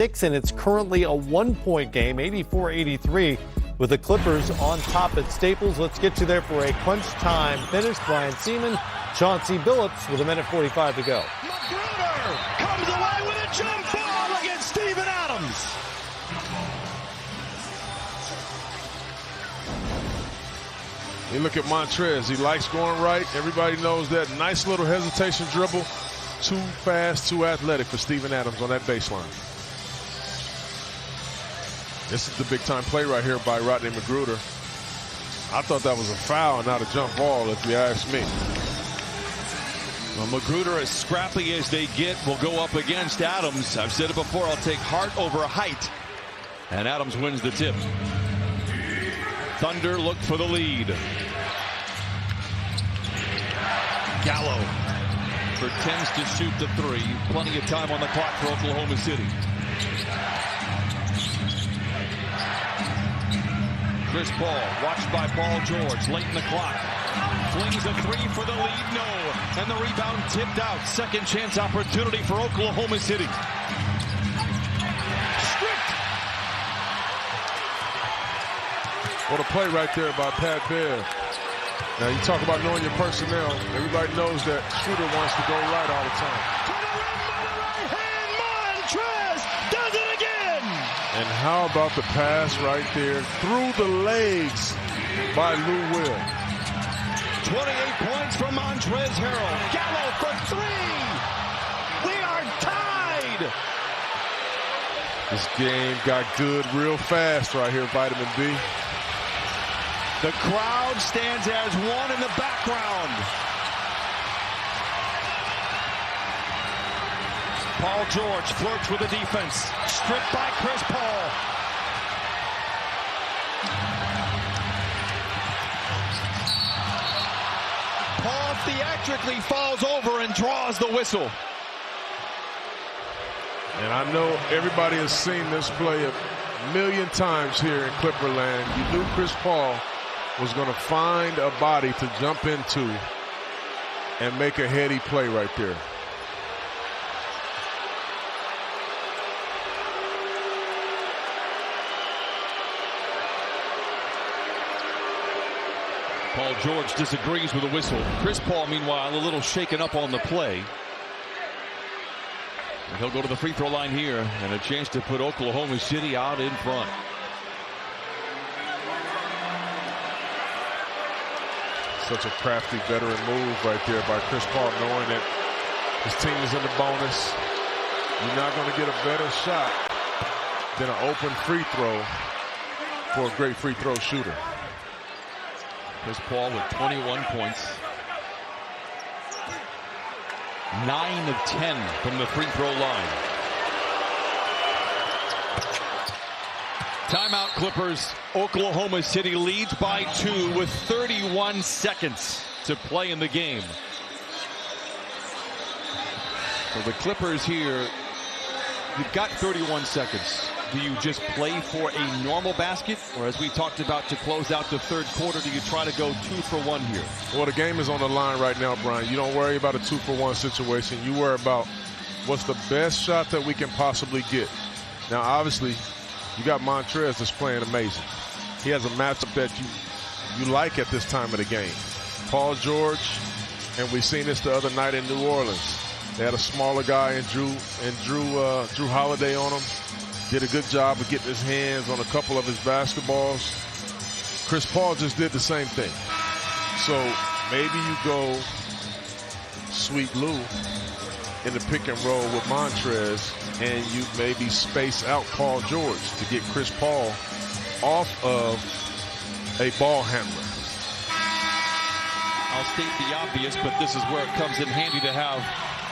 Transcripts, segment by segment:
And it's currently a 1-point game, 84-83, with the Clippers on top at Staples. Let's get you there for a crunch time finish. Brian Seaman, Chauncey Billups with 1:45 to go. Magruder comes away with a jump ball against Steven Adams. You look at Montrez. He likes going right. Everybody knows that. Nice little hesitation dribble. Too fast, too athletic for Steven Adams on that baseline. This is the big-time play right here by Rodney Magruder. I thought that was a foul, not a jump ball, if you ask me. Well, Magruder, as scrappy as they get, will go up against Adams. I've said it before, I'll take heart over height. And Adams wins the tip. Thunder look for the lead. Gallo pretends to shoot the three. Plenty of time on the clock for Oklahoma City. Chris Paul, watched by Paul George, late in the clock. Flings a three for the lead, no. And the rebound tipped out. Second chance opportunity for Oklahoma City. Strict. What a play right there by Pat Bev. Now you talk about knowing your personnel. Everybody knows that shooter wants to go right all the time. To the rim by the right hand, Montrez does it again. And how about the pass right there through the legs by Lou Will. 28 points from Montrez Harrell. Gallo for three. We are tied. This game got good real fast right here, Vitamin B. The crowd stands as one in the background. Paul George flirts with the defense. Stripped by Chris Paul. Paul theatrically falls over and draws the whistle. And I know everybody has seen this play a million times here in Clipperland. You knew Chris Paul was going to find a body to jump into and make a heady play right there. Paul George disagrees with the whistle. Chris Paul, meanwhile, a little shaken up on the play. And he'll go to the free throw line here, and a chance to put Oklahoma City out in front. Such a crafty veteran move right there by Chris Paul, knowing that his team is in the bonus. You're not going to get a better shot than an open free throw for a great free throw shooter. Chris Paul with 21 points. 9 of 10 from the free throw line. Timeout, Clippers. Oklahoma City leads by 2 with 31 seconds to play in the game. So the Clippers here, you've got 31 seconds. Do you just play for a normal basket? Or as we talked about to close out the third quarter, do you try to go 2 for 1 here? Well, the game is on the line right now, Brian. You don't worry about a 2 for 1 situation. You worry about what's the best shot that we can possibly get. Now, obviously, you got Montrez that's playing amazing. He has a matchup that you like at this time of the game. Paul George, and we've seen this the other night in New Orleans. They had a smaller guy and Drew Holiday on him. Did a good job of getting his hands on a couple of his basketballs. Chris Paul just did the same thing. So maybe you go Sweet Lou in the pick and roll with Montrez, and you maybe space out Paul George to get Chris Paul off of a ball handler. I'll state the obvious, but this is where it comes in handy to have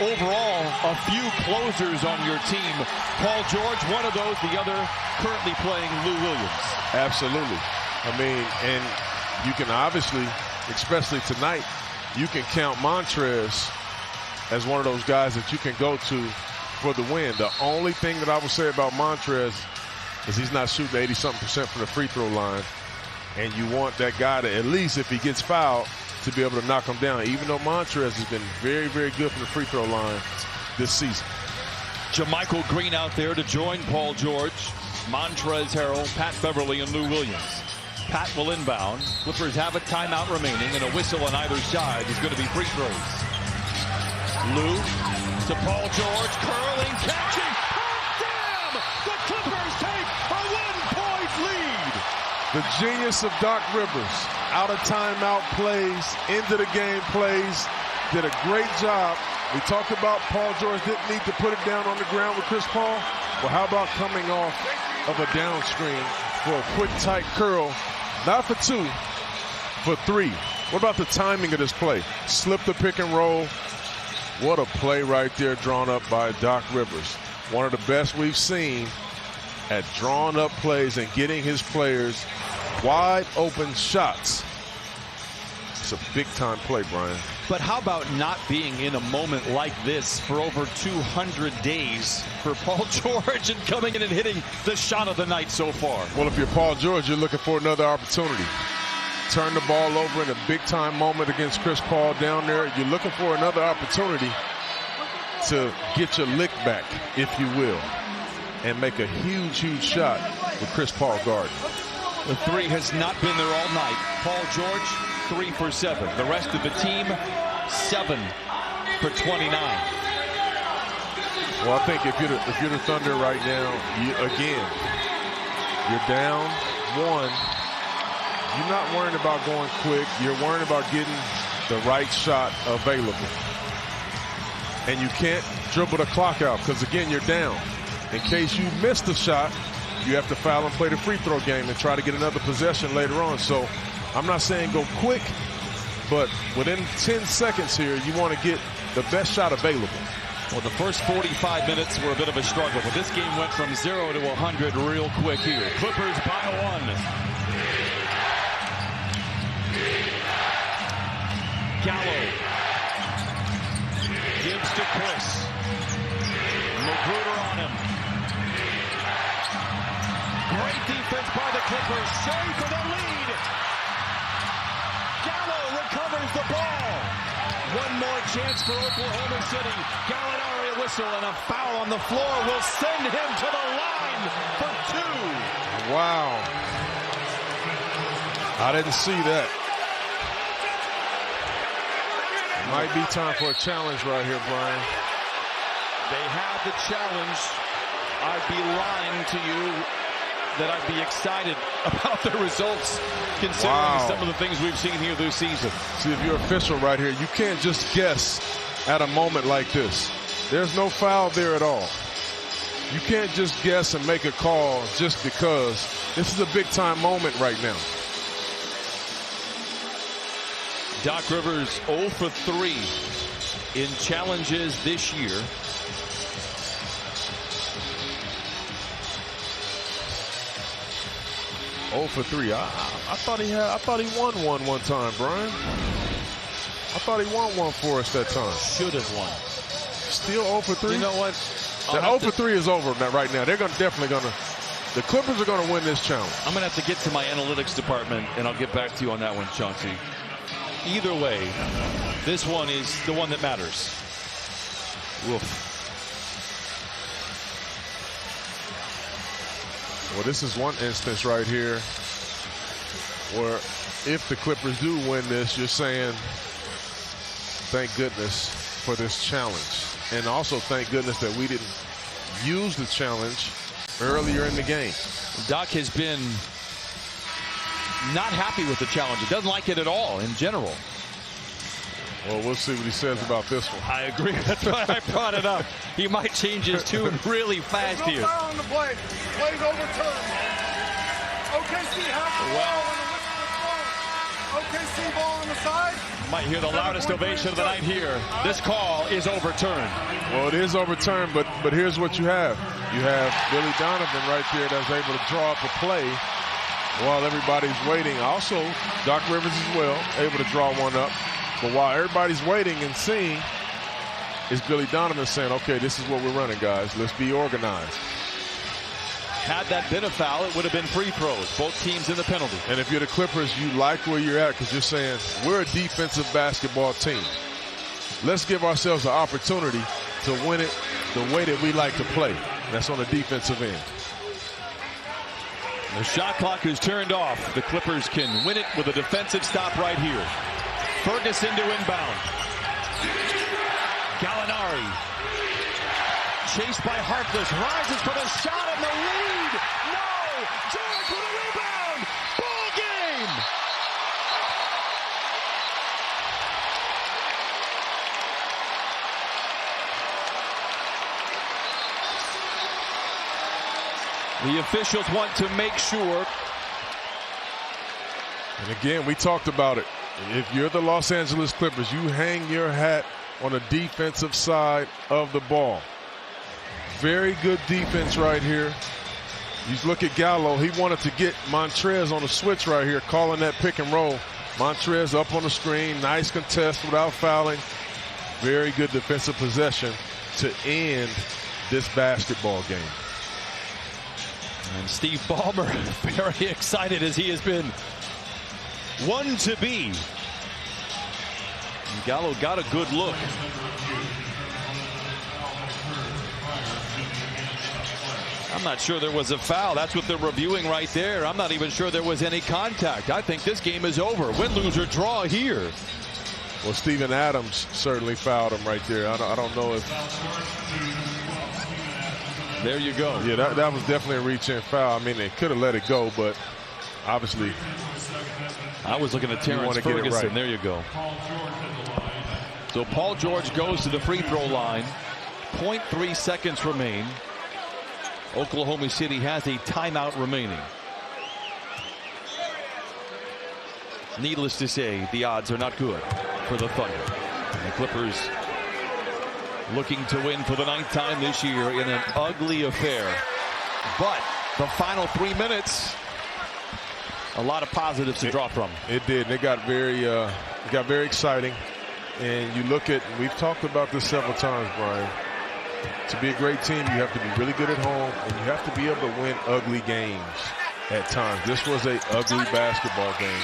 overall a few closers on your team. Paul George, one of those, the other currently playing Lou Williams. Absolutely. I mean, and you can obviously, especially tonight, you can count Montrez as one of those guys that you can go to for the win. The only thing that I would say about Montrez is he's not shooting 80-something% from the free throw line. And you want that guy to, at least if he gets fouled, to be able to knock him down, even though Montrez has been very, very good from the free throw line this season. Jermichael Green out there to join Paul George, Montrezl Harrell, Pat Beverly, and Lou Williams. Pat will inbound. Clippers have a timeout remaining, and a whistle on either side is going to be free throws. Lou to Paul George, curling, catching. Oh, damn! The Clippers take a 1-point lead. The genius of Doc Rivers. Out of timeout plays, into the game plays, did a great job. We talked about Paul George didn't need to put it down on the ground with Chris Paul. Well, how about coming off of a downstream for a quick, tight curl? Not for 2, for 3. What about the timing of this play? Slip the pick and roll. What a play right there drawn up by Doc Rivers. One of the best we've seen at drawing up plays and getting his players wide open shots. It's a big-time play, Brian. But how about not being in a moment like this for over 200 days for Paul George and coming in and hitting the shot of the night so far? Well, if you're Paul George, you're looking for another opportunity. Turn the ball over in a big-time moment against Chris Paul down there. You're looking for another opportunity to get your lick back, if you will, and make a huge, huge shot with Chris Paul guarding. The 3 has not been there all night. Paul George, 3 for 7. The rest of the team, 7 for 29. Well, I think if you're the Thunder right now, you're down 1. You're not worrying about going quick. You're worrying about getting the right shot available. And you can't dribble the clock out because, again, you're down. In case you miss the shot, you have to foul and play the free throw game and try to get another possession later on. So I'm not saying go quick, but within 10 seconds here, you want to get the best shot available. Well, the first 45 minutes were a bit of a struggle, but this game went from 0 to 100 real quick here. Clippers by 1. Gallo gives to Chris. Magruder on him. Great defense by the Clippers. Save for the lead. Gallo recovers the ball. One more chance for Oklahoma City. Gallinari whistle and a foul on the floor will send him to the line for 2. Wow. I didn't see that. Might be time for a challenge right here, Brian. They have the challenge. I'd be lying to you that I'd be excited about the results considering some of the things we've seen here this season. See, if you're official right here, you can't just guess at a moment like this. There's no foul there at all. You can't just guess and make a call just because. This is a big-time moment right now. Doc Rivers 0 for 3 in challenges this year. Oh for 3. I thought he won one time, Brian. I thought he won one for us that time. Should have won. Still 0 for 3. You know what? The 0 for 3 is over right now. They're definitely gonna. The Clippers are gonna win this challenge. I'm gonna have to get to my analytics department, and I'll get back to you on that one, Chauncey. Either way, this one is the one that matters. Oof. Well, this is one instance right here where if the Clippers do win this, you're saying thank goodness for this challenge. And also thank goodness that we didn't use the challenge earlier in the game. Doc has been not happy with the challenge. He doesn't like it at all in general. Well, we'll see what he says about this one. I agree. That's why I brought it up. He might change his tune really fast here. No foul on the play. Play's overturned. OKC has the ball on the OKC ball on the side. Might hear the loudest ovation of the night here. This call is overturned. Well, it is overturned, but here's what you have. You have Billy Donovan right there that's able to draw up a play while everybody's waiting. Also, Doc Rivers as well, able to draw one up. But while everybody's waiting and seeing, is Billy Donovan saying, okay, this is what we're running, guys. Let's be organized. Had that been a foul, it would have been free throws. Both teams in the penalty. And if you're the Clippers, you like where you're at because you're saying, we're a defensive basketball team. Let's give ourselves an opportunity to win it the way that we like to play. That's on the defensive end. The shot clock is turned off. The Clippers can win it with a defensive stop right here. Ferguson to inbound. Gallinari. Chased by Harkless. Rises for the shot and the lead. No! George with a rebound. Ball game! The officials want to make sure. And again, we talked about it. If you're the Los Angeles Clippers, you hang your hat on the defensive side of the ball. Very good defense right here. You look at Gallo. He wanted to get Montrez on the switch right here, calling that pick and roll. Montrez up on the screen. Nice contest without fouling. Very good defensive possession to end this basketball game. And Steve Ballmer very excited as he has been one to be. And Gallo got a good look. I'm not sure there was a foul. That's what they're reviewing right there. I'm not even sure there was any contact. I think this game is over. Win, lose, or draw here. Well, Steven Adams certainly fouled him right there. I don't know if... There you go. Yeah, that was definitely a reach-in foul. I mean, they could have let it go, but obviously... I was looking at Terrence Ferguson. Right. There you go. So Paul George goes to the free throw line. 0.3 seconds remain. Oklahoma City has a timeout remaining. Needless to say, the odds are not good for the Thunder. And the Clippers looking to win for the 9th time this year in an ugly affair. But the final 3 minutes, a lot of positives to draw from. It did. It got very exciting. And you look at, we've talked about this several times, Brian. To be a great team, you have to be really good at home, and you have to be able to win ugly games at times. This was an ugly basketball game.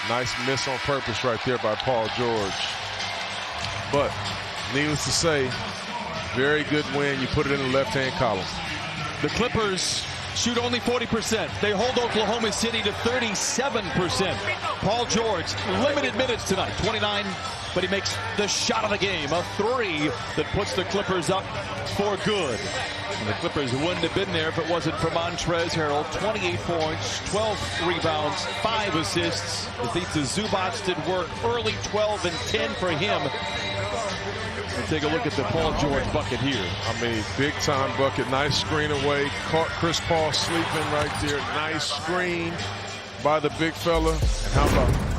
Nice miss on purpose right there by Paul George. But needless to say, very good win. You put it in the left-hand column. The Clippers shoot only 40%. They hold Oklahoma City to 37%. Paul George, limited minutes tonight, 29, but he makes the shot of the game, a three that puts the Clippers up for good. And the Clippers wouldn't have been there if it wasn't for Montrez Harrell. 28 points, 12 rebounds, 5 assists. Zita Zubac did work early, 12 and 10 for him. We'll take a look at the Paul George bucket here. I mean, big-time bucket. Nice screen away. Caught Chris Paul sleeping right there. Nice screen by the big fella. And how about...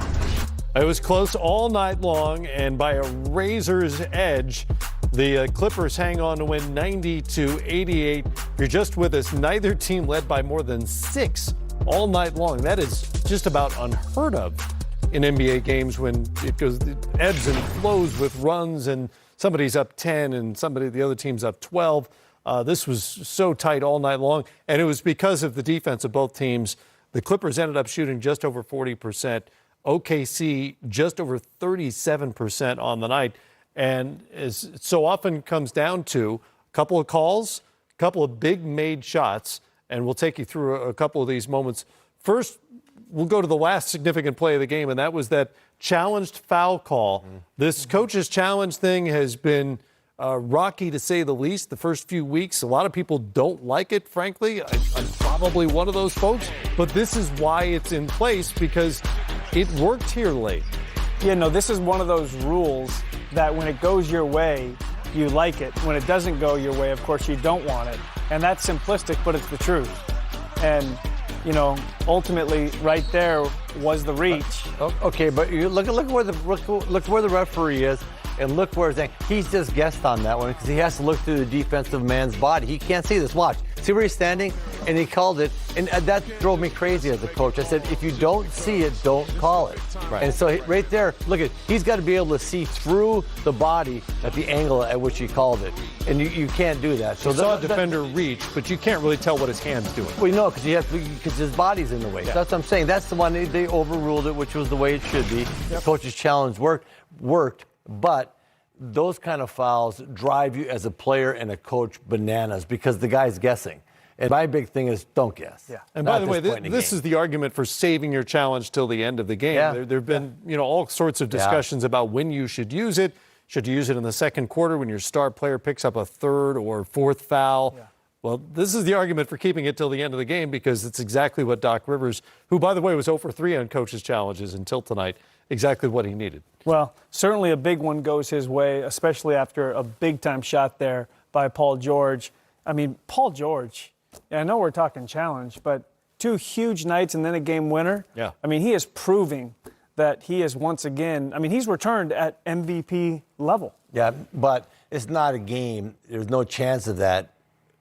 It was close all night long, and by a razor's edge, the Clippers hang on to win 90-88. If you're just with us, neither team led by more than 6 all night long. That is just about unheard of in NBA games when it ebbs and flows with runs and somebody's up 10 and the other team's up 12. This was so tight all night long, and it was because of the defense of both teams. The Clippers ended up shooting just over 40%. OKC just over 37% on the night. And as it so often comes down to a couple of calls, a couple of big made shots, and we'll take you through a couple of these moments. First, we'll go to the last significant play of the game, and that was that challenged foul call. This coach's challenge thing has been rocky, to say the least, the first few weeks. A lot of people don't like it, frankly. I'm probably one of those folks. But this is why it's in place, because it worked here late. Yeah, no, this is one of those rules that when it goes your way, you like it. When it doesn't go your way, of course, you don't want it. And that's simplistic, but it's the truth. And, you know, ultimately, right there was the reach. Okay, but you look where the referee is, and look where he's just guessed on that one because he has to look through the defensive man's body. He can't see this. Watch. See where he's standing? And he called it. And that drove me crazy as a coach. I said, if you don't see it, don't call it. Right. And so right there, look at, he's got to be able to see through the body at the angle at which he called it. And you can't do that. So you saw a defender reach, but you can't really tell what his hand's doing. Well, no, because his body's in the way. Yeah. That's what I'm saying. That's the one they overruled it, which was the way it should be. Yep. The coach's challenge worked, but those kind of fouls drive you as a player and a coach bananas because the guy's guessing. And my big thing is don't guess. Yeah. And by the way, this is the argument for saving your challenge till the end of the game. Yeah. There have been, all sorts of discussions about when you should use it. Should you use it in the second quarter when your star player picks up a third or fourth foul? Yeah. Well, this is the argument for keeping it till the end of the game because it's exactly what Doc Rivers, who, by the way, was 0 for 3 on coaches' challenges until tonight, exactly what he needed. Well, certainly a big one goes his way, especially after a big-time shot there by Paul George. I mean, Paul George, I know we're talking challenge, but 2 huge nights and then a game winner. Yeah. I mean, he is proving that he is once again, he's returned at MVP level. Yeah, but it's not a game. There's no chance of that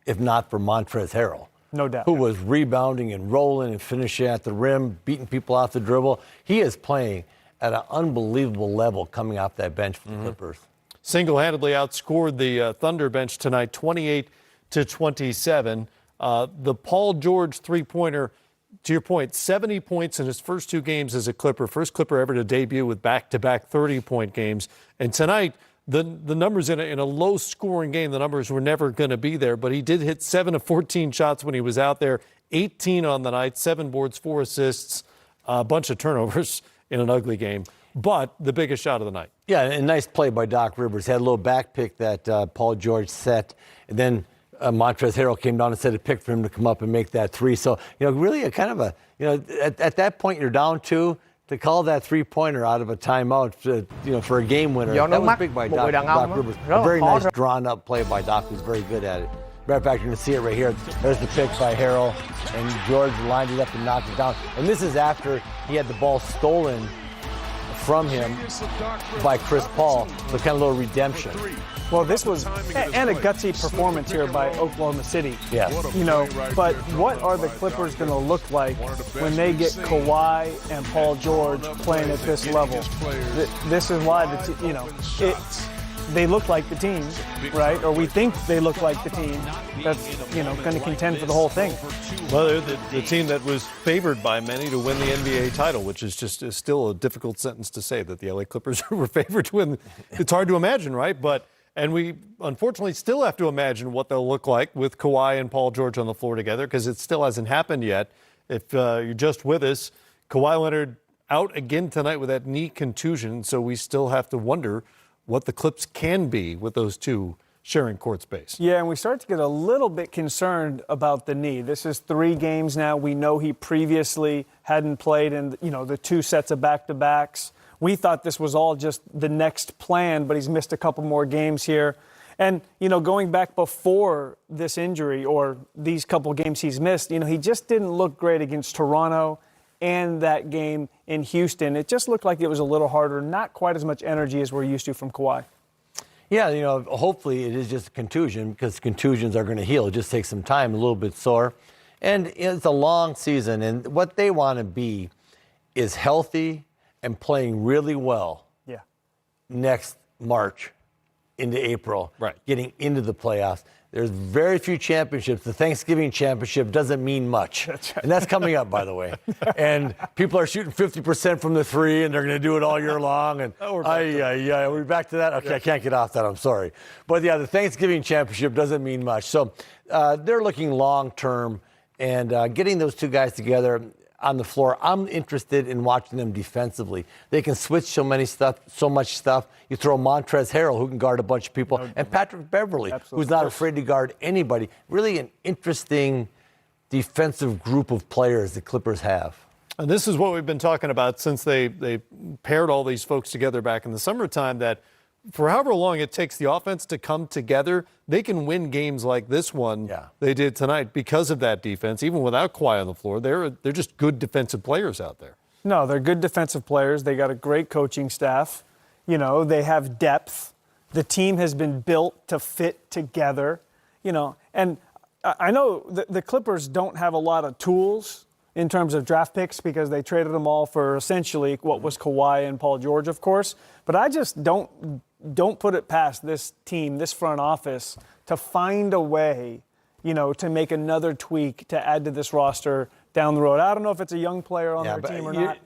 if not for Montrezl Harrell. No doubt. Who was rebounding and rolling and finishing at the rim, beating people off the dribble. He is playing at an unbelievable level coming off that bench for the Clippers. Single-handedly outscored the Thunder bench tonight, 28-27. The Paul George three-pointer, to your point, 70 points in his first 2 games as a Clipper. First Clipper ever to debut with back-to-back 30-point games. And tonight, the numbers in a low-scoring game, the numbers were never going to be there. But he did hit 7 of 14 shots when he was out there, 18 on the night, 7 boards, 4 assists, a bunch of turnovers in an ugly game. But the biggest shot of the night. Yeah, and a nice play by Doc Rivers. Had a little back pick that Paul George set. And then Montrezl Harrell came down and set a pick for him to come up and make that 3. So, really a kind of a, at that point you're down 2. To call that three-pointer out of a timeout, for a game winner, that was big by Doc Rivers. A very nice drawn-up play by Doc, who's very good at it. Matter of fact, you're going to see it right here. There's the pick by Harrell, and George lined it up and knocked it down. And this is after he had the ball stolen from him by Chris Paul, so kind of a little redemption. Well, this was and a gutsy performance here by Oklahoma City. Yes. But what are the Clippers going to look like when they get Kawhi and Paul George playing at this level? This is why they look like the team, right? Or we think they look like the team that's going to contend for the whole thing. Well, they're the team that was favored by many to win the NBA title, which is still a difficult sentence to say that the LA Clippers were favored to win. It's hard to imagine, right? And we unfortunately still have to imagine what they'll look like with Kawhi and Paul George on the floor together because it still hasn't happened yet. If you're just with us, Kawhi Leonard out again tonight with that knee contusion, so we still have to wonder what the Clips can be with those two sharing court space. Yeah, and we start to get a little bit concerned about the knee. This is 3 games now. We know he previously hadn't played in the 2 sets of back-to-backs. We thought this was all just the next plan, but he's missed a couple more games here. And, going back before this injury or these couple games he's missed, he just didn't look great against Toronto and that game in Houston. It just looked like it was a little harder, not quite as much energy as we're used to from Kawhi. Yeah, hopefully it is just a contusion because contusions are going to heal. It just takes some time, a little bit sore. And it's a long season, and what they want to be is healthy and playing really well next March into April, right, getting into the playoffs. There's very few championships. The Thanksgiving championship doesn't mean much. That's right. And that's coming up, by the way. And people are shooting 50% from the 3, and they're going to do it all year long. And we're back to that? Okay, yeah. I can't get off that. I'm sorry. But, yeah, the Thanksgiving championship doesn't mean much. So they're looking long-term, and getting those 2 guys together on the floor, I'm interested in watching them defensively. They can switch so much stuff. You throw Montrezl Harrell, who can guard a bunch of people, and Patrick Beverley, who's not afraid to guard anybody. Really an interesting defensive group of players the Clippers have. And this is what we've been talking about since they paired all these folks together back in the summertime, that for however long it takes the offense to come together, they can win games like this one they did tonight because of that defense. Even without Kawhi on the floor, they're just good defensive players out there. No, they're good defensive players. They got a great coaching staff. They have depth. The team has been built to fit together. And I know the Clippers don't have a lot of tools in terms of draft picks because they traded them all for essentially what was Kawhi and Paul George, of course. But I just don't put it past this team, this front office, to find a way, to make another tweak to add to this roster down the road. I don't know if it's a young player on their team or not.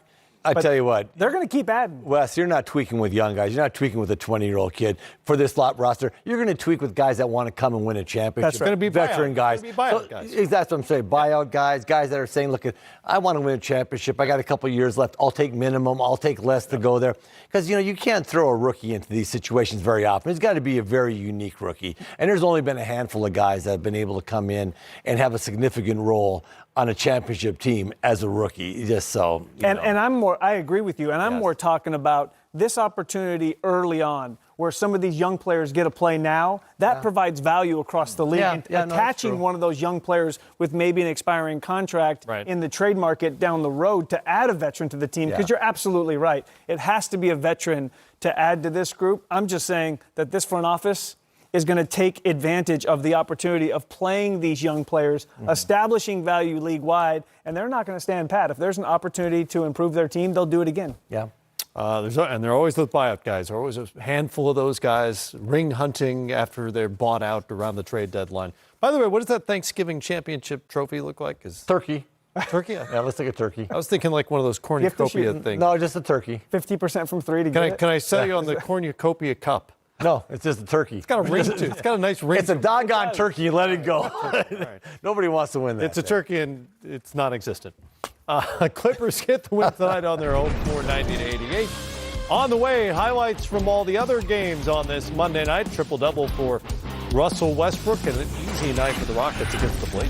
I tell you what. They're going to keep adding. Wes, you're not tweaking with young guys. You're not tweaking with a 20-year-old kid for this lot roster. You're going to tweak with guys that want to come and win a championship. That's right. Going to be veteran guys. It's gonna be buyout guys. That's what I'm saying. Buyout guys that are saying, look, I want to win a championship. I got a couple years left. I'll take minimum. I'll take less to go there. Because, you can't throw a rookie into these situations very often. It's got to be a very unique rookie. And there's only been a handful of guys that have been able to come in and have a significant role on a championship team as a rookie, just so. And I agree with you, and I'm more talking about this opportunity early on, where some of these young players get to play now. That provides value across the league. Attaching one of those young players with maybe an expiring contract in the trade market down the road to add a veteran to the team, because you're absolutely right. It has to be a veteran to add to this group. I'm just saying that this front office is going to take advantage of the opportunity of playing these young players, establishing value league-wide, and they're not going to stand pat. If there's an opportunity to improve their team, they'll do it again. Yeah. And they're always the buyout guys. There are always a handful of those guys ring hunting after they're bought out around the trade deadline. By the way, what does that Thanksgiving championship trophy look like? Turkey. Turkey? Yeah, let's take a turkey. I was thinking like one of those cornucopia things. No, just a turkey. 50% from 3 to get it. Can I sell you on the cornucopia cup? No, it's just a turkey. It's got a ring to it. It's got a nice ring. It's a doggone turkey. Let it go. Nobody wants to win that. It's a turkey, and it's non-existent. Clippers get the win tonight on their own, 490-88. On the way, highlights from all the other games on this Monday night. Triple-double for Russell Westbrook, and an easy night for the Rockets against the Blazers.